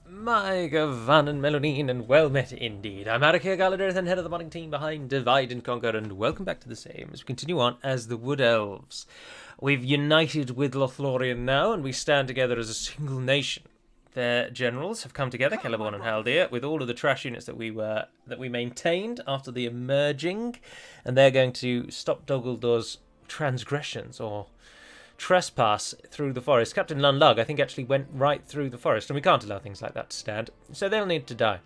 My Van and Melonine, and well met indeed. I'm Arik here, Galadirth, and head of the modding team behind Divide and Conquer, and welcome back to the same as we continue on as the Wood Elves. We've united with Lothlorien now, and we stand together as a single nation. Their generals have come together, Celeborn and Haldir, with all of the trash units that we maintained after the emerging, and they're going to stop Dogaldor's transgressions, or trespass through the forest. Captain Lunlug, I think, actually went right through the forest, and we can't allow things like that to stand, so they'll need to die.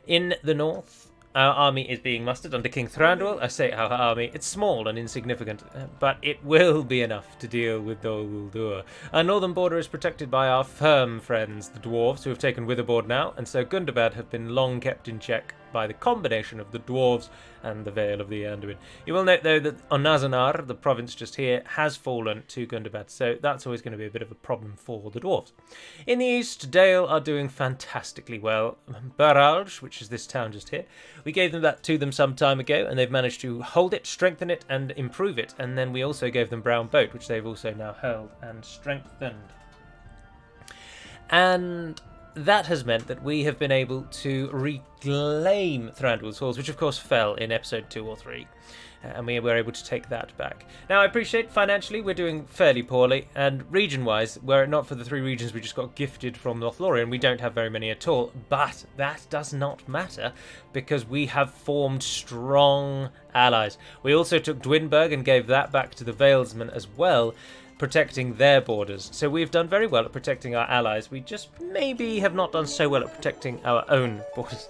In the north, our army is being mustered under King Thranduil. I say our army, it's small and insignificant, but it will be enough to deal with Dol Guldur. Our northern border is protected by our firm friends, the dwarves, who have taken Witherboard now, and so Gundabad have been long kept in check by the combination of the dwarves and the Vale of the Anduin. You will note, though, that Onazanar, the province just here, has fallen to Gundabad, so that's always going to be a bit of a problem for the dwarves. In the east, Dale are doing fantastically well. Barrage, which is this town just here, we gave them that to them some time ago, and they've managed to hold it, strengthen it, and improve it. And then we also gave them Brown Boat, which they've also now held and strengthened. And that has meant that we have been able to reclaim Thranduil's Halls, which of course fell in episode 2 or 3, and we were able to take that back. Now, I appreciate financially we're doing fairly poorly, and region-wise, were it not for the 3 regions we just got gifted from Lothlorien, we don't have very many at all, but that does not matter, because we have formed strong allies. We also took Dwinburg and gave that back to the Valesmen as well, protecting their borders. So we've done very well at protecting our allies. We just maybe have not done so well at protecting our own borders.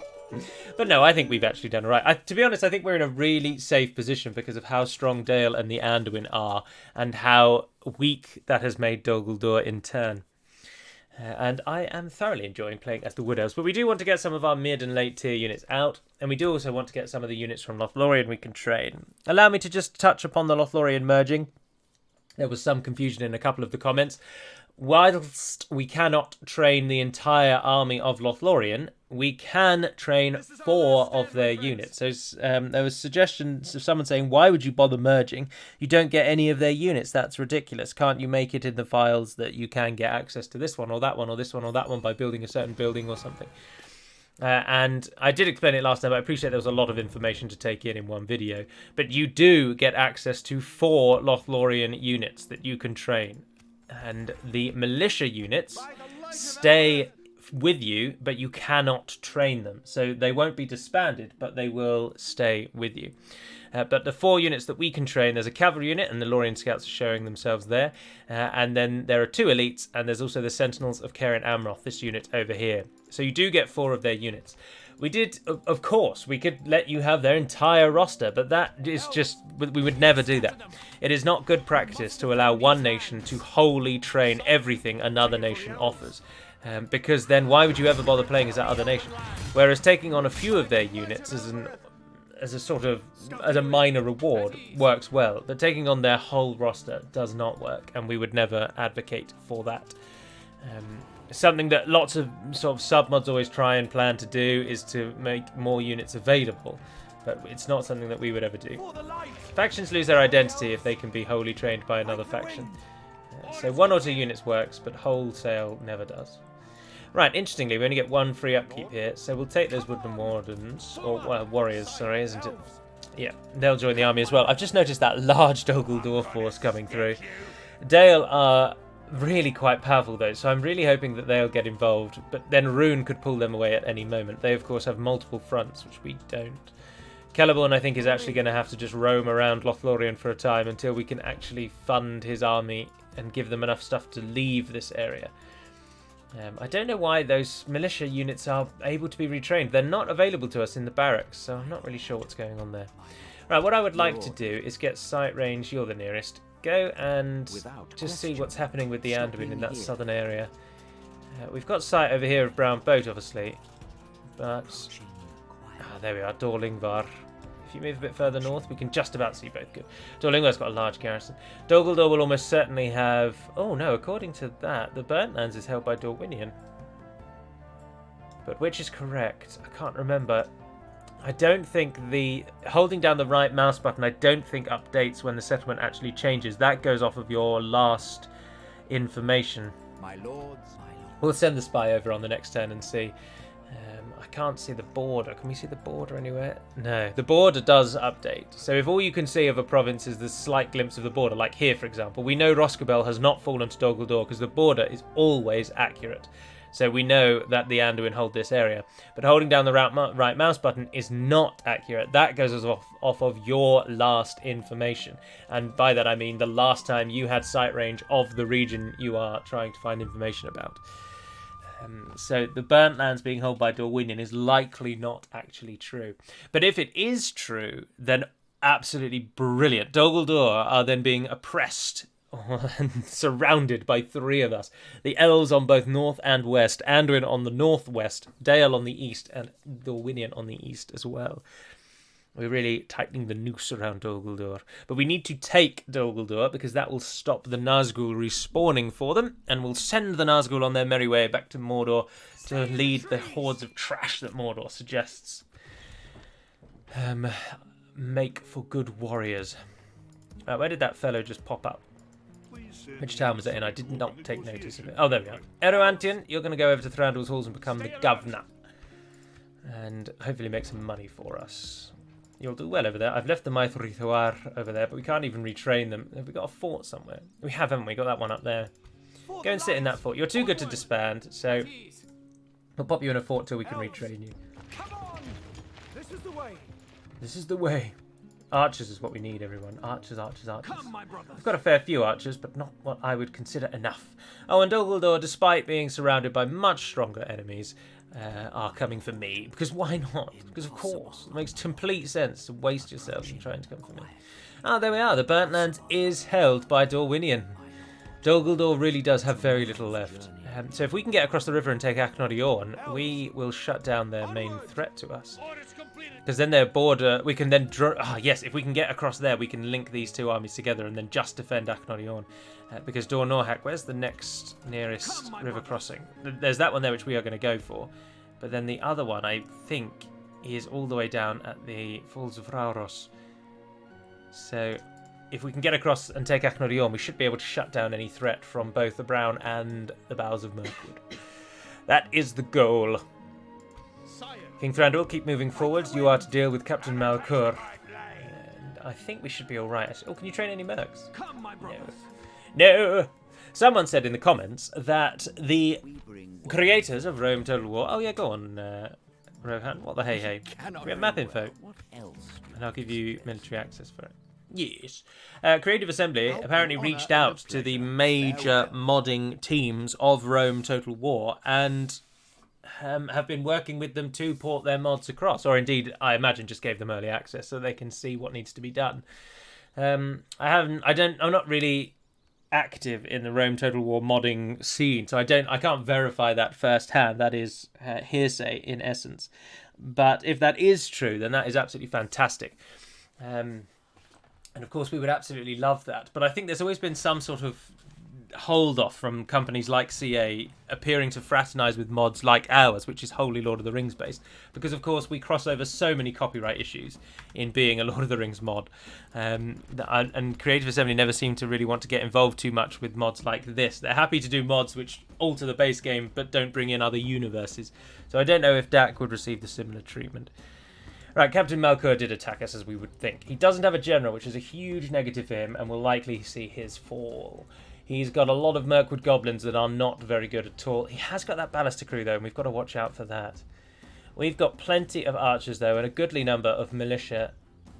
But no, I think we've actually done all right. To be honest, I think we're in a really safe position because of how strong Dale and the Anduin are, and how weak that has made Dol Guldur in turn. And I am thoroughly enjoying playing as the Wood Elves, but we do want to get some of our mid and late tier units out, and we do also want to get some of the units from Lothlorien we can train. Allow me to just touch upon the Lothlorien merging. There was some confusion in a couple of the comments. Whilst we cannot train the entire army of Lothlorien, we can train 4 of their units. So there was suggestions of someone saying, why would you bother merging? You don't get any of their units. That's ridiculous. Can't you make it in the files that you can get access to this one or that one or this one or that one by building a certain building or something? And I did explain it last time, but I appreciate there was a lot of information to take in one video. But you do get access to 4 Lothlorien units that you can train. And the militia units stay with you, but you cannot train them. So they won't be disbanded, but they will stay with you. But the 4 units that we can train, there's a cavalry unit, and the Lorien scouts are showing themselves there. And then there are 2 elites, and there's also the Sentinels of Cairn Amroth, this unit over here. So you do get 4 of their units. We did, of course, we could let you have their entire roster, but that is just, we would never do that. It is not good practice to allow one nation to wholly train everything another nation offers. Because then why would you ever bother playing as that other nation? Whereas taking on a few of their units as a minor reward works well, but taking on their whole roster does not work, and we would never advocate for that. Something that lots of sort of submods always try and plan to do is to make more units available, but it's not something that we would ever do. Factions lose their identity if they can be wholly trained by another faction. So 1 or 2 units works, but wholesale never does. Right, interestingly, we only get 1 free upkeep here, so we'll take those Woodland Wardens, or warriors, sorry, isn't it? Yeah, they'll join the army as well. I've just noticed that large Dol Guldur force coming through. Dale are really quite powerful though, so I'm really hoping that they'll get involved, but then Rune could pull them away at any moment. They of course have multiple fronts, which we don't. Celeborn, I think, is actually going to have to just roam around Lothlorien for a time until we can actually fund his army and give them enough stuff to leave this area. I don't know why those militia units are able to be retrained. They're not available to us in the barracks, so I'm not really sure what's going on there. Right, what I would like to do is get sight range, you're the nearest. Go and just see what's happening with the Anduin in that southern area. We've got sight over here of Brown Boat, obviously, but there we are, Dorlingvar. If you move a bit further north, we can just about see both. Good. Dorlingvar's got a large garrison. Dol Guldur will almost certainly have... Oh no, according to that, the Burnt Lands is held by Dorwinion. But which is correct? I can't remember. I don't think the holding down the right mouse button, I don't think updates when the settlement actually changes. That goes off of your last information. My lords, We'll send the spy over on the next turn and see. I can't see the border. Can we see the border anywhere? No, the border does update. So if all you can see of a province is the slight glimpse of the border, like here, for example, we know Roscabel has not fallen to Dol Guldur because the border is always accurate. So we know that the Anduin hold this area. But holding down the right mouse button is not accurate. That goes us off of your last information. And by that I mean the last time you had sight range of the region you are trying to find information about. So the Burnt Lands being held by Dorwinion is likely not actually true. But if it is true, then absolutely brilliant. Dol Guldur are then being oppressed and surrounded by 3 of us. The elves on both north and west, Anduin on the northwest, Dale on the east, and Dorwinion on the east as well. We're really tightening the noose around Dol Guldur. But we need to take Dol Guldur because that will stop the Nazgul respawning for them, and will send the Nazgul on their merry way back to Mordor to lead the hordes of trash that Mordor suggests. Make for good warriors. Where did that fellow just pop up? Which town was it in? I did not take notice of it. Oh, there we are. Eroantian, you're going to go over to Thranduil's halls and become the governor. And hopefully make some money for us. You'll do well over there. I've left the Maithri Thuar over there, but we can't even retrain them. Have we got a fort somewhere? We have, haven't we? Got that one up there. Go and sit in that fort. You're too good to disband, so we'll pop you in a fort till we can retrain you. Come on! This is the way. This is the way. Archers is what we need, everyone. Archers, archers, archers. Come, my brother. We've got a fair few archers, but not what I would consider enough. Oh, and Dol Guldur, despite being surrounded by much stronger enemies, are coming for me. Because why not? Because of course. It makes complete sense to waste yourselves in trying to come for me. Ah, there we are. The Burnt Lands is held by Dorwinion. Dol Guldur really does have very little left. So if we can get across the river and take Aknodiorn, we will shut down their main threat to us. Because then their border, we can then draw... Ah, yes, if we can get across there, we can link these 2 armies together and then just defend Aknodiorn. Because Dor Norhak, where's the next nearest river crossing? There's that one there which we are going to go for. But then the other one, I think, is all the way down at the Falls of Rauros. So if we can get across and take Aknodiorn, we should be able to shut down any threat from both the Brown and the Bowels of Mirkwood. That is the goal. King Thranduil, keep moving forwards. You are to deal with Captain Malkur. And I think we should be alright. Oh, can you train any mercs? Come, my brother. No. Someone said in the comments that the creators of Rome Total War... Oh, yeah, go on, Rohan. What the hey. We have map info. And I'll give you military access for it. Yes. Creative Assembly apparently reached out to the major modding teams of Rome Total War and have been working with them to port their mods across. Or indeed, I imagine just gave them early access so they can see what needs to be done. I'm not really active in the Rome Total War modding scene, so I can't verify that firsthand. That is hearsay in essence. But if that is true, then that is absolutely fantastic. And of course, we would absolutely love that. But I think there's always been some sort of hold off from companies like CA appearing to fraternize with mods like ours, which is wholly Lord of the Rings based, because of course we cross over so many copyright issues in being a Lord of the Rings mod, and Creative Assembly never seem to really want to get involved too much with mods like this. They're happy to do mods which alter the base game but don't bring in other universes, so I don't know if DaC would receive the similar treatment. Right, Captain Malkur did attack us, as we would think. He doesn't have a general, which is a huge negative for him, and will likely see his fall. He's got a lot of Mirkwood goblins that are not very good at all. He has got that Ballister crew, though, and we've got to watch out for that. We've got plenty of archers, though, and a goodly number of militia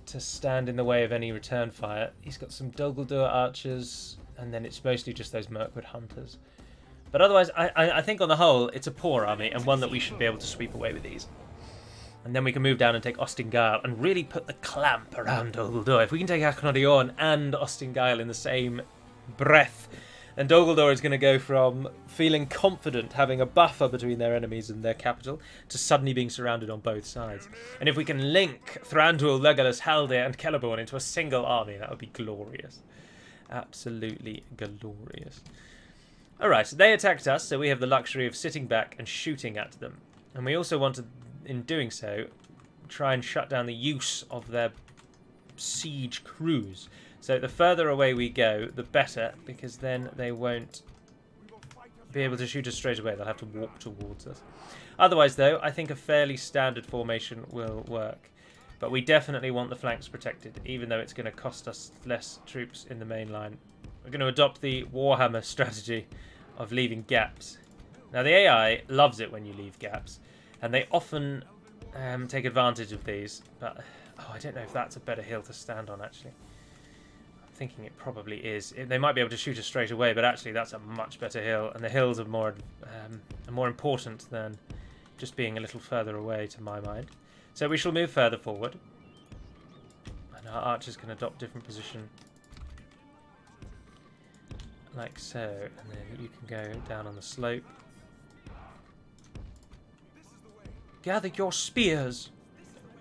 to stand in the way of any return fire. He's got some Dol Guldur archers, and then it's mostly just those Mirkwood hunters. But otherwise, I think on the whole, it's a poor army, and one that we should be able to sweep away with ease. And then we can move down and take Ostingile and really put the clamp around Dol Guldur. If we can take Aknodiorn and Ostingile in the same breath, then Dol Guldur is going to go from feeling confident, having a buffer between their enemies and their capital, to suddenly being surrounded on both sides. And if we can link Thranduil, Legolas, Haldir and Celeborn into a single army, that would be glorious. Absolutely glorious. Alright, so they attacked us, so we have the luxury of sitting back and shooting at them. And we also want to, in doing so, try and shut down the use of their siege crews. So the further away we go, the better, because then they won't be able to shoot us straight away. They'll have to walk towards us. Otherwise, though, I think a fairly standard formation will work. But we definitely want the flanks protected, even though it's going to cost us less troops in the main line. We're going to adopt the Warhammer strategy of leaving gaps. Now, the AI loves it when you leave gaps, and they often take advantage of these. But, I don't know if that's a better hill to stand on, actually. I'm thinking it probably is. They might be able to shoot us straight away, but actually that's a much better hill, and the hills are more important than just being a little further away, to my mind. So we shall move further forward. And our archers can adopt different position. Like so. And then you can go down on the slope. Gather your spears!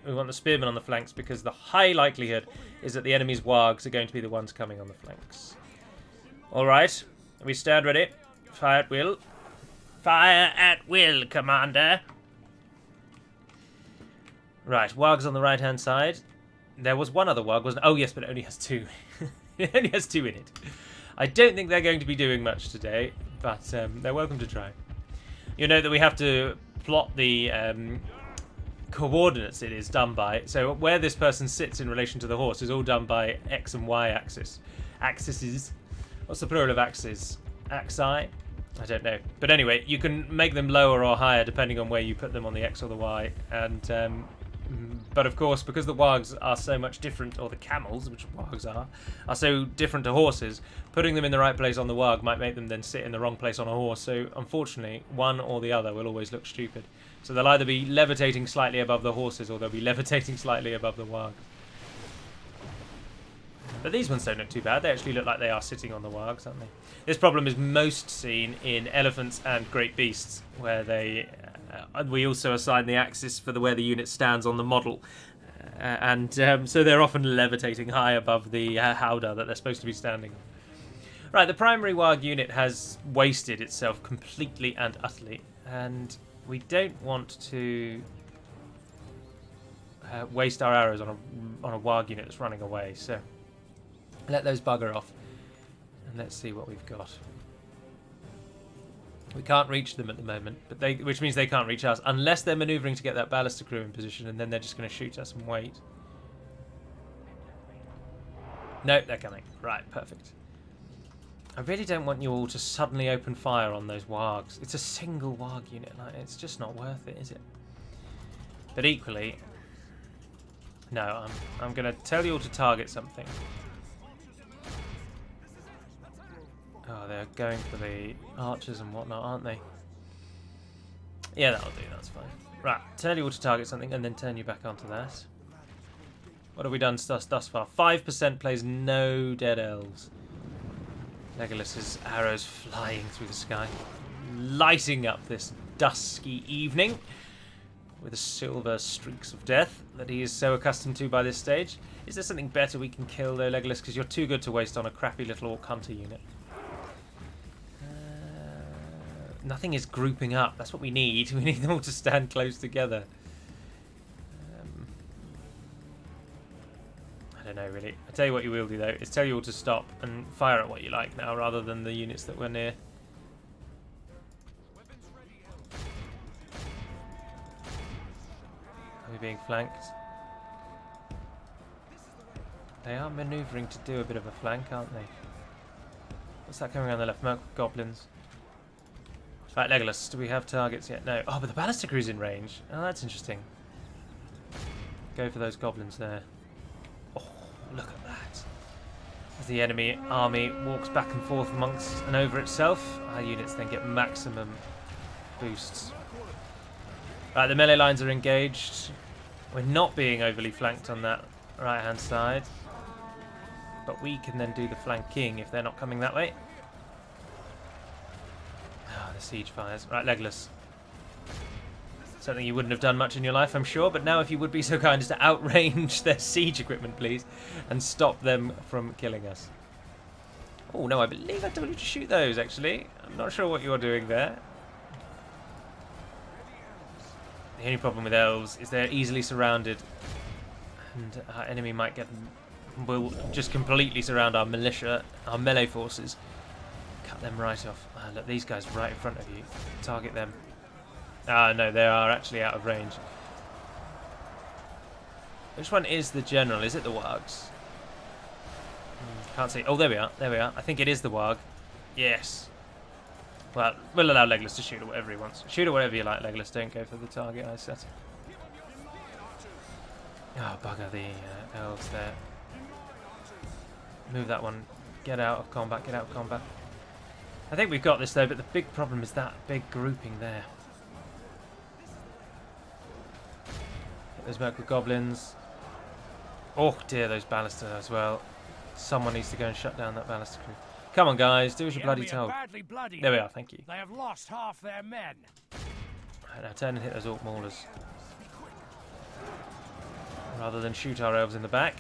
We want the spearmen on the flanks because the high likelihood is that the enemy's wargs are going to be the ones coming on the flanks. Alright. We stand ready. Fire at will. Fire at will, Commander! Right, wargs on the right-hand side. There was one other warg, wasn't it? Oh, yes, but it only has 2. It only has 2 in it. I don't think they're going to be doing much today, but they're welcome to try. You know that we have to plot the coordinates it is done by. So where this person sits in relation to the horse is all done by X and Y axis. Axes. What's the plural of axes? Axi? I don't know. But anyway, you can make them lower or higher depending on where you put them on the X or the Y. And but of course, because the wargs are so much different, or the camels, which wargs are so different to horses, putting them in the right place on the warg might make them then sit in the wrong place on a horse. So unfortunately, one or the other will always look stupid. So they'll either be levitating slightly above the horses, or they'll be levitating slightly above the warg. But these ones don't look too bad. They actually look like they are sitting on the wargs, aren't they? This problem is most seen in elephants and great beasts, where they we also assign the axis for where the unit stands on the model. So they're often levitating high above the howdah that they're supposed to be standing on. Right, the primary warg unit has wasted itself completely and utterly, and we don't want to waste our arrows on a warg unit that's running away, so let those bugger off, and let's see what we've got. We can't reach them at the moment, but which means they can't reach us, unless they're manoeuvring to get that ballister crew in position, and then they're just going to shoot us and wait. Nope, they're coming. Right, perfect. I really don't want you all to suddenly open fire on those wargs. It's a single warg unit, like, it's just not worth it, is it? But equally, no, I'm going to tell you all to target something. Oh, they're going for the archers and whatnot, aren't they? Yeah, that'll do, that's fine. Right, tell you all to target something and then turn you back onto that. What have we done thus far? 5% plays no dead elves. Legolas's arrows flying through the sky, lighting up this dusky evening with the silver streaks of death that he is so accustomed to by this stage. Is there something better we can kill, though, Legolas? Because you're too good to waste on a crappy little orc hunter unit. Nothing is grouping up. That's what we need. We need them all to stand close together. I don't know, really. I tell you what you will do, though, is tell you all to stop and fire at what you like now, rather than the units that were near. Are we being flanked? They are manoeuvring to do a bit of a flank, aren't they? What's that coming around the left? Goblins. Right, Legolas, do we have targets yet? No. Oh, but the ballister crew's in range. Oh, that's interesting. Go for those goblins there. Oh, look at that. As the enemy army walks back and forth amongst and over itself, our units then get maximum boosts. Right, the melee lines are engaged. We're not being overly flanked on that right-hand side, but we can then do the flanking if they're not coming that way. Oh, the siege fires. Right, Legolas. Something you wouldn't have done much in your life, I'm sure, but now if you would be so kind as to outrange their siege equipment, please, and stop them from killing us. Oh, no, I believe I told you to shoot those, actually. I'm not sure what you're doing there. The only problem with elves is they're easily surrounded, and our enemy will just completely surround our militia, our melee forces. Cut them right off. Look, these guys right in front of you. Target them. Ah, no, they are actually out of range. Which one is the general? Is it the wargs? Can't see. Oh, there we are. There we are. I think it is the warg. Yes. Well, we'll allow Legolas to shoot at whatever he wants. Shoot at whatever you like, Legolas. Don't go for the target I set. Oh, bugger the elves there. Move that one. Get out of combat. Get out of combat. I think we've got this, though, but the big problem is that big grouping there. Get those Merkle Goblins. Oh, dear, those Ballister as well. Someone needs to go and shut down that Ballister crew. Come on, guys. Do as you're bloody told. There we are. Thank you. They have lost half their men. Right, now turn and hit those Orc Maulers. Rather than shoot our elves in the back.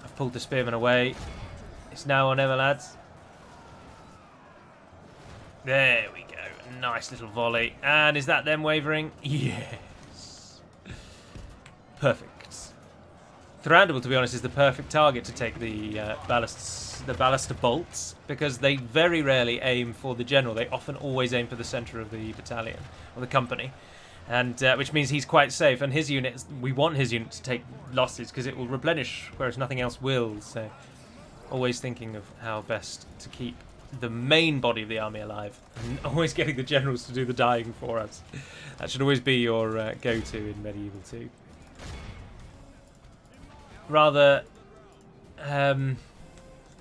I've pulled the Spearmen away. It's now or never, lads. There we go. Nice little volley. And is that them wavering? Yes. Perfect. Thranduil, to be honest, is the perfect target to take the Ballister bolts, because they very rarely aim for the general. They often always aim for the centre of the battalion or the company, and which means he's quite safe. And his unit, we want his unit to take losses because it will replenish, whereas nothing else will. So, always thinking of how best to keep the main body of the army alive, and always getting the generals to do the dying for us. That should always be your go-to in Medieval 2. Rather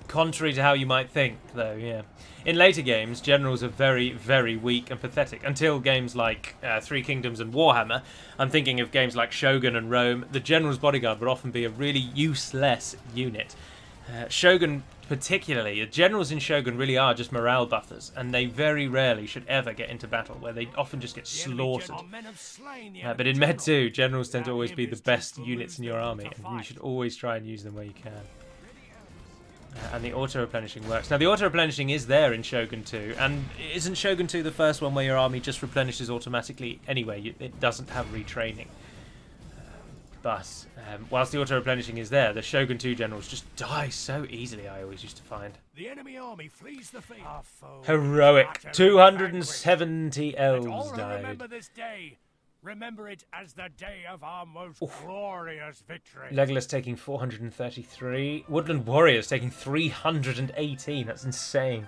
contrary to how you might think, though, yeah. In later games, generals are very, very weak and pathetic, until games like Three Kingdoms and Warhammer. I'm thinking of games like Shogun and Rome. The general's bodyguard would often be a really useless unit. Shogun particularly, the generals in Shogun really are just morale buffers, and they very rarely should ever get into battle, where they often just get slaughtered. But in Med 2, generals tend to always be the best units in your army, and you should always try and use them where you can. And the auto-replenishing works. Now, the auto-replenishing is there in Shogun 2, and isn't Shogun 2 the first one where your army just replenishes automatically anyway? It doesn't have retraining. But whilst the auto-replenishing is there, the Shogun 2 generals just die so easily, I always used to find. The enemy army flees the field. Heroic. 270 elves died. Remember this day. Remember it as the day of our most glorious victory. Legolas taking 433. Woodland Warriors taking 318. That's insane.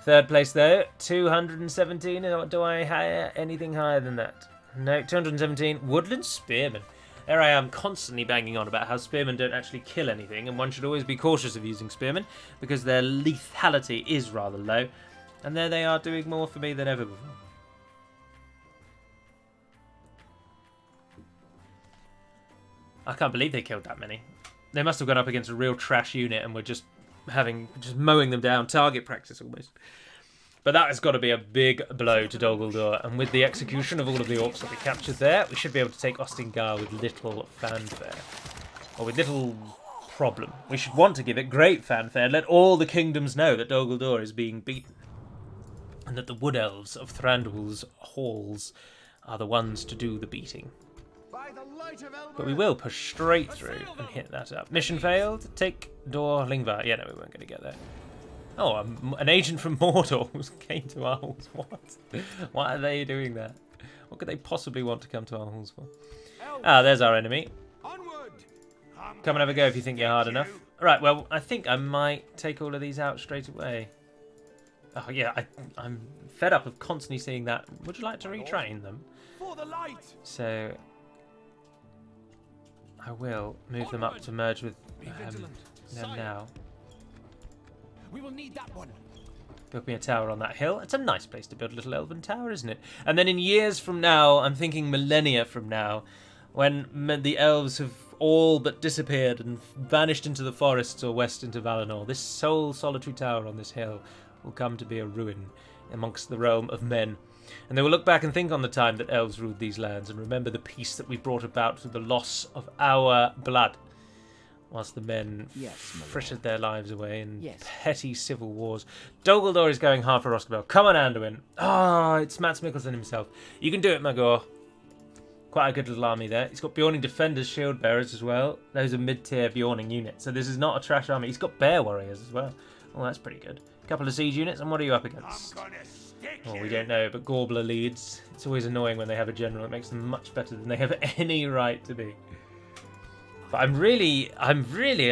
Third place, though, 217. Do I hire anything higher than that? No, 217. Woodland Spearmen. There I am constantly banging on about how spearmen don't actually kill anything, and one should always be cautious of using spearmen because their lethality is rather low. And there they are doing more for me than ever before. I can't believe they killed that many. They must have gone up against a real trash unit and were just mowing them down, target practice almost. But that has got to be a big blow to Dol Guldur, and with the execution of all of the orcs that we captured there, we should be able to take Ostingar with little fanfare. Or with little problem. We should want to give it great fanfare, let all the kingdoms know that Dol Guldur is being beaten, and that the wood elves of Thranduil's halls are the ones to do the beating. But we will push straight through and hit that up. Mission failed. Take Dor Lingvar. Yeah, no, we weren't going to get there. Oh, an agent from Mordor came to our halls. What? Why are they doing that? What could they possibly want to come to our halls for? Ah, there's our enemy. Come and have a go if you think you're hard enough. Right, well, I think I might take all of these out straight away. Oh, yeah, I'm fed up of constantly seeing that. Would you like to retrain them? So I will move them up to merge with them now. We will need that one. Build me a tower on that hill. It's a nice place to build a little elven tower, isn't it? And then in years from now, I'm thinking millennia from now, when the elves have all but disappeared and vanished into the forests or west into Valinor, this sole solitary tower on this hill will come to be a ruin amongst the realm of men. And they will look back and think on the time that elves ruled these lands and remember the peace that we brought about through the loss of our blood, whilst the men frittered their lives away in petty civil wars. Dol Guldur is going hard for Roscommon. Come on, Anduin. Ah, it's Mads Mikkelsen himself. You can do it, Magor. Quite a good little army there. He's got Bjorning Defenders, Shield Bearers as well. Those are mid-tier Bjorning units. So this is not a trash army. He's got Bear Warriors as well. Oh, that's pretty good. Couple of siege units, and what are you up against? Oh, we don't know, but Gorbler leads. It's always annoying when they have a general. It makes them much better than they have any right to be. But I'm really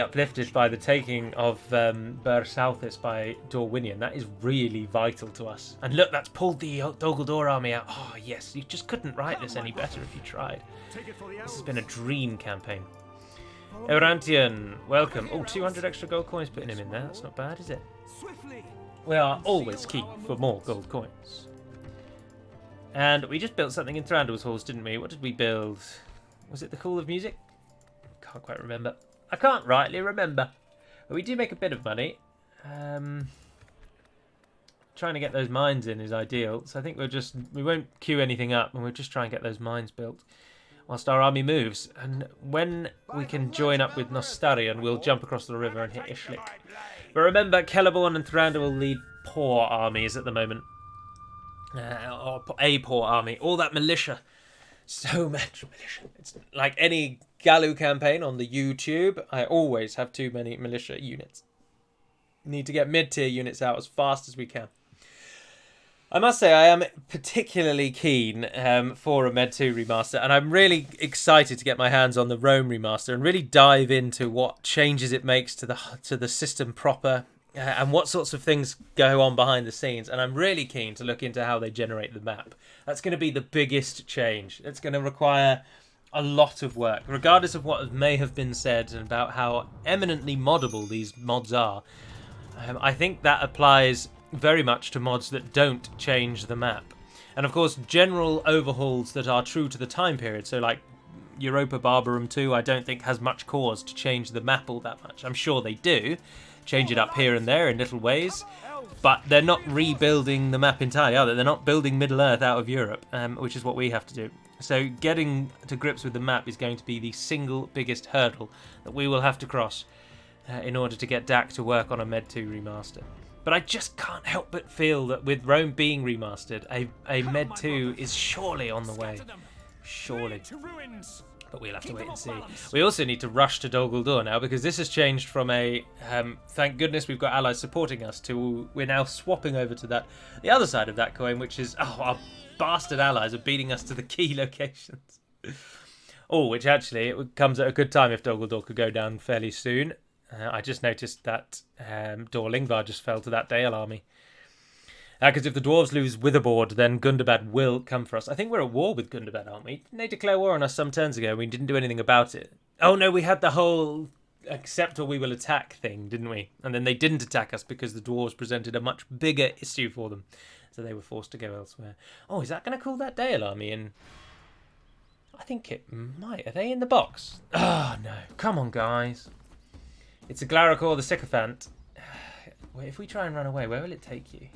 uplifted by the taking of Bur Southis by Dorwinion. That is really vital to us. And look, that's pulled the Dol Guldur army out. Oh, yes, you just couldn't write this any better if you tried. This has been a dream campaign. Eurantian, welcome. Oh, 200 extra gold coins putting him in there. That's not bad, is it? We are always keen for more gold coins. And we just built something in Thranduil's halls, didn't we? What did we build? Was it the Call of Music? Can't quite remember. I can't rightly remember. But we do make a bit of money. Trying to get those mines in is ideal. So I think we won't queue anything up, and we'll just try and get those mines built whilst our army moves. And when we can join up with Nostarion, we'll jump across the river and hit Ishlik. But remember, Celeborn and Thranduil lead poor armies at the moment. Or a poor army. All that militia. So much militia. It's like any Galu campaign on the YouTube. I always have too many militia units. Need to get mid-tier units out as fast as we can. I must say I am particularly keen for a Med 2 remaster, and I'm really excited to get my hands on the Rome remaster and really dive into what changes it makes to the system proper and what sorts of things go on behind the scenes. And I'm really keen to look into how they generate the map. That's going to be the biggest change. It's going to require a lot of work, regardless of what may have been said about how eminently moddable these mods are. I think that applies very much to mods that don't change the map. And of course, general overhauls that are true to the time period, so like Europa Barbarum 2, I don't think has much cause to change the map all that much. I'm sure they do change it up here and there in little ways, but they're not rebuilding the map entirely, are they? They're not building Middle-earth out of Europe, which is what we have to do. So getting to grips with the map is going to be the single biggest hurdle that we will have to cross in order to get DaC to work on a Med 2 remaster. But I just can't help but feel that with Rome being remastered, a Med 2 is surely on the way. Surely. But we'll have to wait and see. We also need to rush to Dol Guldur now, because this has changed from a thank goodness we've got allies supporting us to we're now swapping over to the other side of that coin, which is our bastard allies are beating us to the key locations. Which actually it comes at a good time if Dol Guldur could go down fairly soon. I just noticed that Dor Lingvar just fell to that Dale army. Because if the dwarves lose Witherboard, then Gundabad will come for us. I think we're at war with Gundabad, aren't we? Didn't they declare war on us some turns ago? We didn't do anything about it. Oh no, we had the whole accept or we will attack thing, didn't we? And then they didn't attack us because the dwarves presented a much bigger issue for them. So they were forced to go elsewhere. Oh, is that going to call that Dale army in? I think it might. Are they in the box? Oh no. Come on, guys. It's a Glaracor the Sycophant. If we try and run away, where will it take you?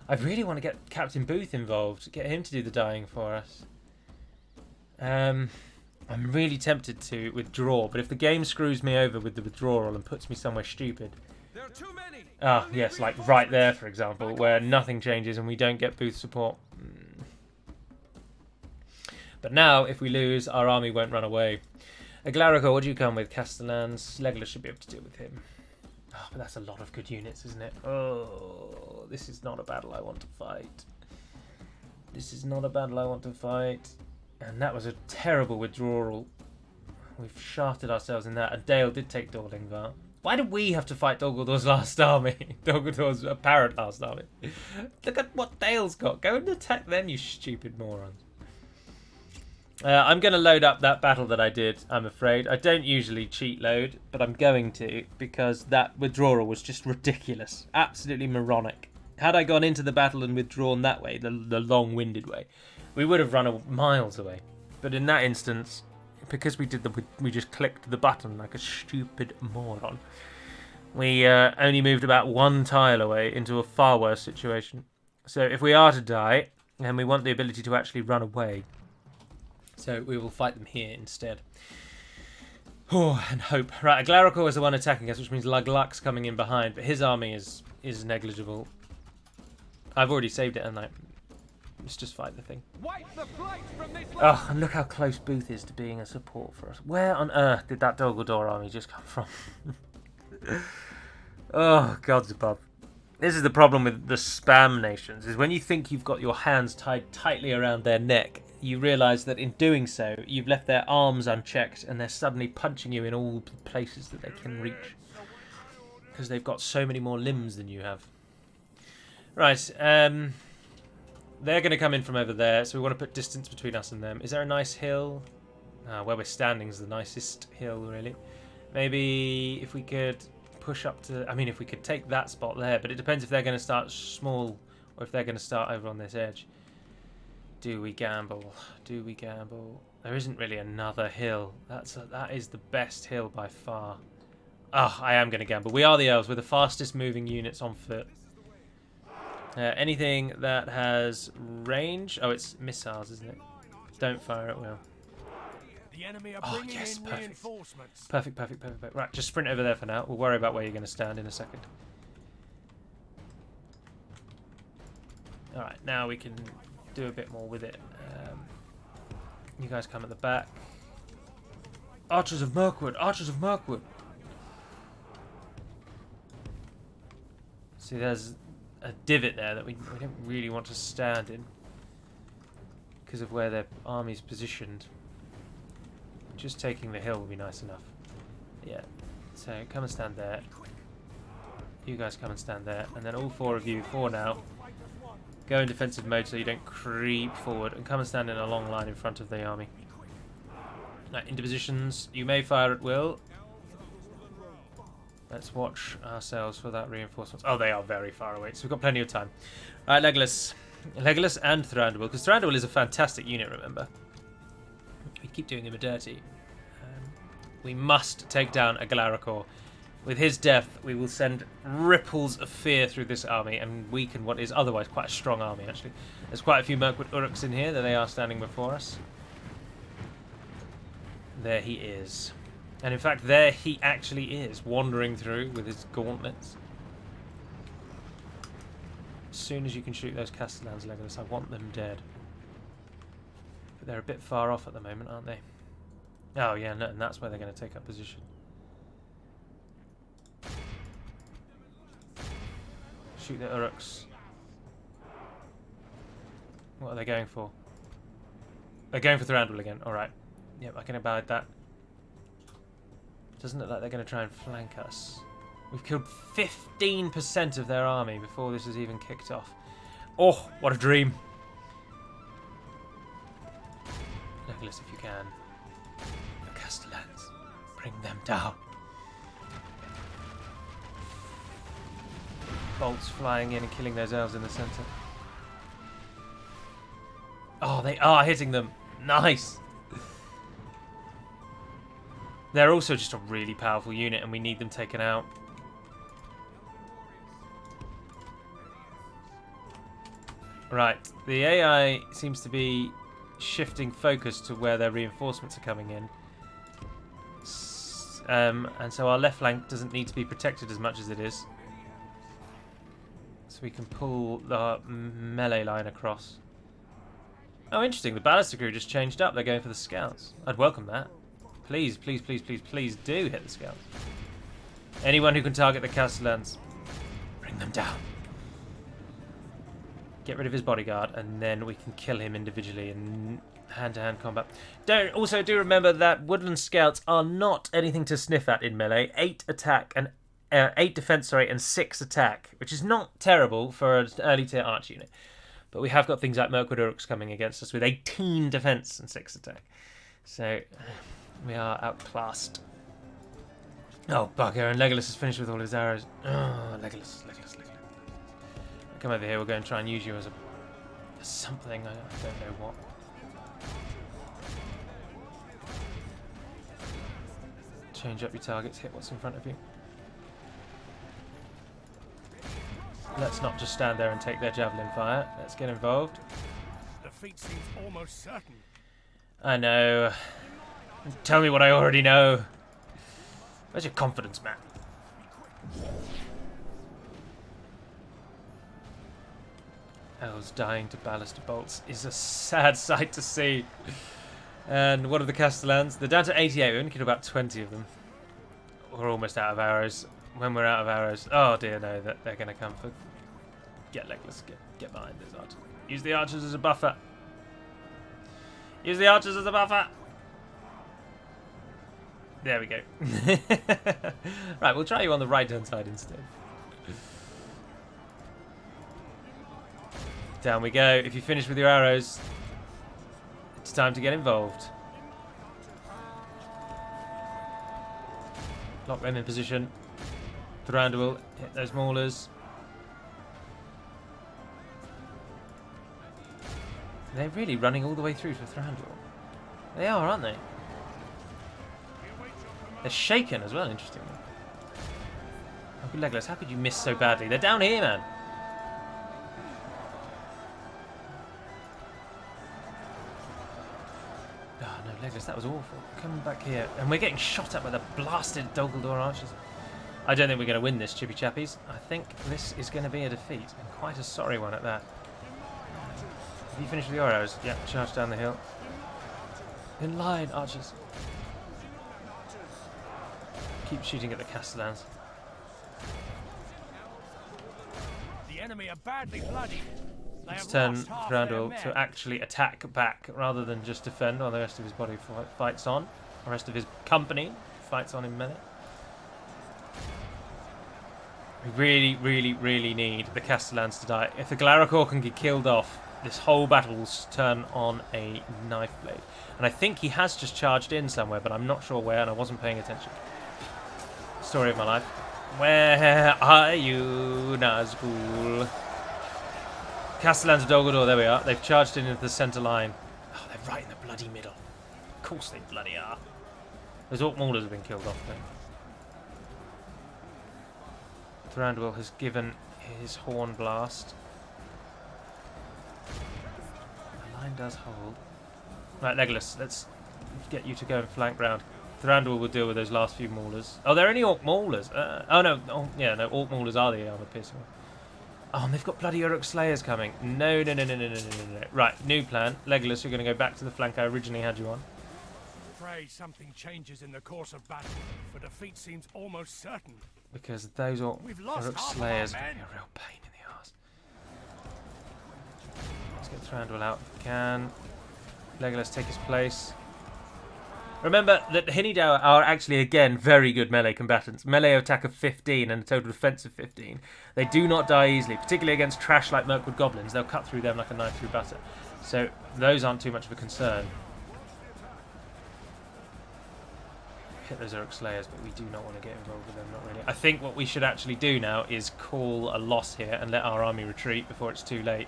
I really want to get Captain Booth involved. Get him to do the dying for us. I'm really tempted to withdraw, but if the game screws me over with the withdrawal and puts me somewhere stupid... There are too many. Ah, yes, like right there, for example, where nothing changes and we don't get Booth support. But now, if we lose, our army won't run away. Glaracor, what do you come with? Castellans. Legolas should be able to deal with him. Oh, but that's a lot of good units, isn't it? Oh, this is not a battle I want to fight. This is not a battle I want to fight. And that was a terrible withdrawal. We've shafted ourselves in that. And Dale did take Dor Lingvar. Why did we have to fight Dol Guldur's last army? Dol Guldur's apparent last army. Look at what Dale's got. Go and attack them, you stupid morons. I'm going to load up that battle that I did, I'm afraid. I don't usually cheat load, but I'm going to, because that withdrawal was just ridiculous. Absolutely moronic. Had I gone into the battle and withdrawn that way, the long-winded way, we would have run miles away. But in that instance, because we just clicked the button like a stupid moron, we only moved about one tile away into a far worse situation. So if we are to die, then we want the ability to actually run away. So we will fight them here instead. Oh, and hope. Right, Glaracor is the one attacking us, which means Lugluk's coming in behind, but his army is negligible. I've already saved it, and let's just fight the thing. Oh, and look how close Booth is to being a support for us. Where on earth did that Dol Guldur army just come from? Oh, gods above. This is the problem with the spam nations, is when you think you've got your hands tied tightly around their neck, you realise that in doing so, you've left their arms unchecked and they're suddenly punching you in all the places that they can reach. Because they've got so many more limbs than you have. Right, they're going to come in from over there, so we want to put distance between us and them. Is there a nice hill? Where we're standing is the nicest hill, really. Maybe if we could push up to... I mean, if we could take that spot there, but it depends if they're going to start small or if they're going to start over on this edge. Do we gamble? Do we gamble? There isn't really another hill. That is the best hill by far. Oh, I am going to gamble. We are the elves. We're the fastest moving units on foot. Anything that has range... Oh, it's missiles, isn't it? Don't fire at will. The enemy are Oh, bringing yes, in perfect. reinforcements. Perfect. Right, just sprint over there for now. We'll worry about where you're going to stand in a second. Alright, now we can do a bit more with it. You guys come at the back. Archers of Mirkwood! Archers of Mirkwood! See, there's a divot there that we don't really want to stand in because of where their army's positioned. Just taking the hill would be nice enough. Yeah. So come and stand there. You guys come and stand there. And then all four of you, four now, go in defensive mode so you don't creep forward. And come and stand in a long line in front of the army. Right, into positions. You may fire at will. Let's watch ourselves for that reinforcements. Oh, they are very far away, so we've got plenty of time. Alright, Legolas. Legolas and Thranduil, because Thranduil is a fantastic unit, remember. We keep doing him a dirty. We must take down a Galarikor. With his death, we will send ripples of fear through this army and weaken what is otherwise quite a strong army, actually. There's quite a few Mirkwood Uruks in here, that they are standing before us. There he is. And in fact, there he actually is, wandering through with his gauntlets. As soon as you can shoot those Castellans, Legolas, I want them dead. But they're a bit far off at the moment, aren't they? Oh, yeah, no, and that's where they're going to take up position. Shoot the Uruks. What are they going for? They're going for Thranduil again. Alright. Yep, I can abide that. Doesn't look like they're going to try and flank us. We've killed 15% of their army before this has even kicked off. Oh, what a dream. Legolas, if you can. The Castellans. Bring them down. Bolts flying in and killing those elves in the centre. Oh, they are hitting them. Nice. They're also just a really powerful unit and we need them taken out. Right, the AI seems to be shifting focus to where their reinforcements are coming in. And so our left flank doesn't need to be protected as much as it is. So we can pull the melee line across. Oh, interesting. The Ballister crew just changed up. They're going for the scouts. I'd welcome that. Please, please, please, please, please do hit the scouts. Anyone who can target the Castellans, bring them down. Get rid of his bodyguard, and then we can kill him individually in hand-to-hand combat. Also do remember that Woodland scouts are not anything to sniff at in melee. 8 attack and 8 defense, and 6 attack, which is not terrible for an early tier arch unit. But we have got things like Mirkwood Uruks coming against us with 18 defense and 6 attack. So we are outclassed. Oh, bugger, and Legolas is finished with all his arrows. Oh, Legolas. Come over here, we'll go and try and use you as something, I don't know what. Change up your targets, hit what's in front of you. Let's not just stand there and take their javelin fire. Let's get involved. Defeat seems almost certain. I know. Tell me what I already know. Where's your confidence, man? Elves dying to ballister bolts is a sad sight to see. And what are the Castellans? They're down to 88. We only killed about 20 of them. We're almost out of arrows. When we're out of arrows, oh dear no, that they're going to come for Get Legolas. Get behind those archers. Use the archers as a buffer. Use the archers as a buffer. There we go. Right, we'll try you on the right-hand side instead. Down we go. If you finish with your arrows, it's time to get involved. Lock them in position. Thranduil, hit those maulers. They're really running all the way through for Thranduil. They are, aren't they? They're shaken as well, interestingly. Oh, Legolas, how could you miss so badly? They're down here, man. Oh, no, Legolas, that was awful. Come back here. And we're getting shot at by the blasted Dol Guldur archers. I don't think we're going to win this, Chippy Chappies. I think this is going to be a defeat, and quite a sorry one at that. Have you finished with your arrows? Yeah, charge down the hill. In line, archers. Keep shooting at the Castellans. The enemy are badly bloodied. Let's turn Thranduil to actually attack back rather than just defend while the rest of his body fights on. The rest of his company fights on in melee. We really need the Castellans to die. If the Glaracor can get killed off, this whole battle will turn on a knife blade. And I think he has just charged in somewhere, but I'm not sure where, and I wasn't paying attention. Story of my life. Where are you, Nazgul? Castellans of Dol Guldur, there we are. They've charged in into the centre line. Oh, they're right in the bloody middle. Of course they bloody are. Those Orc Maulers have been killed off, though. Thranduil has given his horn blast. The line does hold. Right, Legolas, let's get you to go and flank round. Thranduil will deal with those last few maulers. Oh, they're only Orc Maulers. Oh, no. Oh, yeah, no. Orc Maulers are the armor piercing. Oh, and they've got bloody Uruk Slayers coming. No. Right, new plan. Legolas, you're going to go back to the flank I originally had you on. Pray something changes in the course of battle, for defeat seems almost certain. Because those Uruk Slayers are going to be a real pain in the arse. Let's get Thranduil out if we can. Legolas, take his place. Remember that Hinidau are actually, again, very good melee combatants. Melee attack of 15 and a total defense of 15. They do not die easily, particularly against trash like Mirkwood Goblins. They'll cut through them like a knife through butter. So those aren't too much of a concern. Hit those Uruk Slayers, but we do not want to get involved with them, not really. I think what we should actually do now is call a loss here and let our army retreat before it's too late.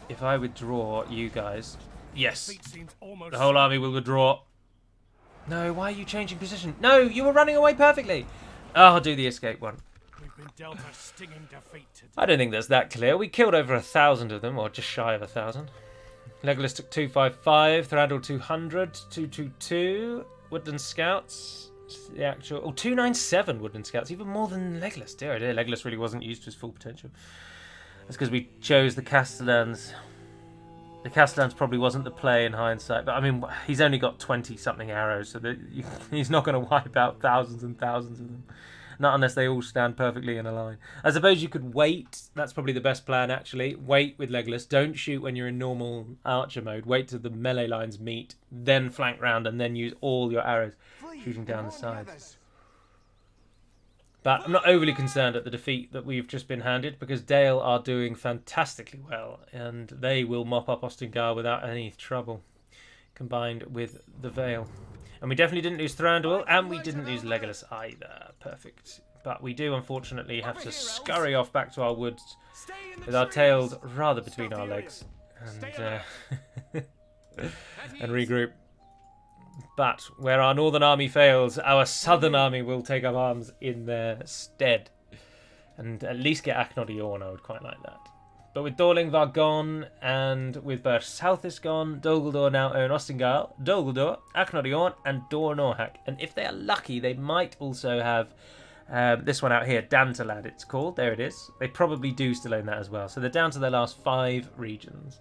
If I withdraw you guys... Yes, the whole army will withdraw. No, why are you changing position? No, you were running away perfectly. Oh, I'll do the escape one. We've been dealt a stinging defeat today. I don't think that's that clear. We killed over 1,000 of them, or just shy of 1,000. Legolas took 255, Thranduil 200, 222, Woodland Scouts, the actual... Oh, 297 Woodland Scouts, even more than Legolas. Dear, oh dear, Legolas really wasn't used to his full potential. That's because we chose the Castellans. The Castellans probably wasn't the play in hindsight, but I mean, he's only got 20-something arrows, so he's not going to wipe out thousands and thousands of them. Not unless they all stand perfectly in a line. I suppose you could wait. That's probably the best plan, actually. Wait with Legolas. Don't shoot when you're in normal archer mode. Wait till the melee lines meet, then flank round, and then use all your arrows shooting down the sides. But I'm not overly concerned at the defeat that we've just been handed, because Dale are doing fantastically well, and they will mop up Ostingar without any trouble, combined with the Vale. And we definitely didn't lose Thranduil, and we didn't lose Legolas either. Perfect. But we do, unfortunately, have to scurry off back to our woods with our tails rather between our legs and regroup. But where our northern army fails, our southern army will take up arms in their stead. And at least get Aknodiorn, I would quite like that. But with Dorlingvar gone, and with Birch Southis gone, Dol Guldur now own Ostingal, Dol Guldur, Aknodiorn, and Dor Norhak. And if they are lucky, they might also have this one out here, Dantalad it's called. There it is. They probably do still own that as well. So they're down to their last 5 regions.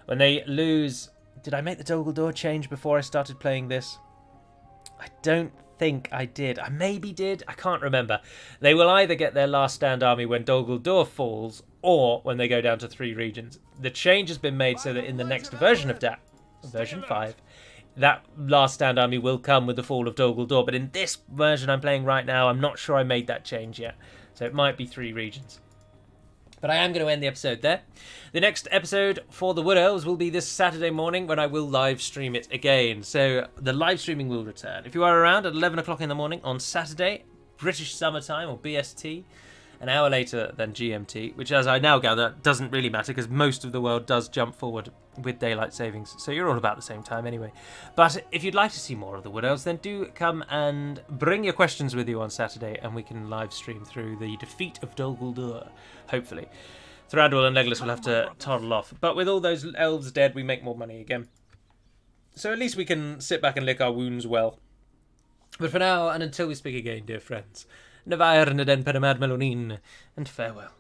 When they lose... Did I make the Dol Guldur change before I started playing this? I don't think I did. I maybe did. I can't remember. They will either get their last stand army when Dol Guldur falls, or when they go down to 3 regions. The change has been made so that in the next version of DaC, version 5, that last stand army will come with the fall of Dol Guldur. But in this version I'm playing right now, I'm not sure I made that change yet. So it might be 3 regions. But I am going to end the episode there. The next episode for the Wood Elves will be this Saturday morning when I will live stream it again. So the live streaming will return. If you are around at 11 o'clock in the morning on Saturday, British summertime or BST, an hour later than GMT, which as I now gather doesn't really matter because most of the world does jump forward with daylight savings, so you're all about the same time anyway. But if you'd like to see more of the Wood Elves, then do come and bring your questions with you on Saturday and we can live stream through the defeat of Dol Guldur, hopefully. Thranduil and Legolas will have to toddle off, but with all those elves dead we make more money again. So at least we can sit back and lick our wounds well. But for now, and until we speak again, dear friends, Navair Naden Peramad Melonin, and farewell.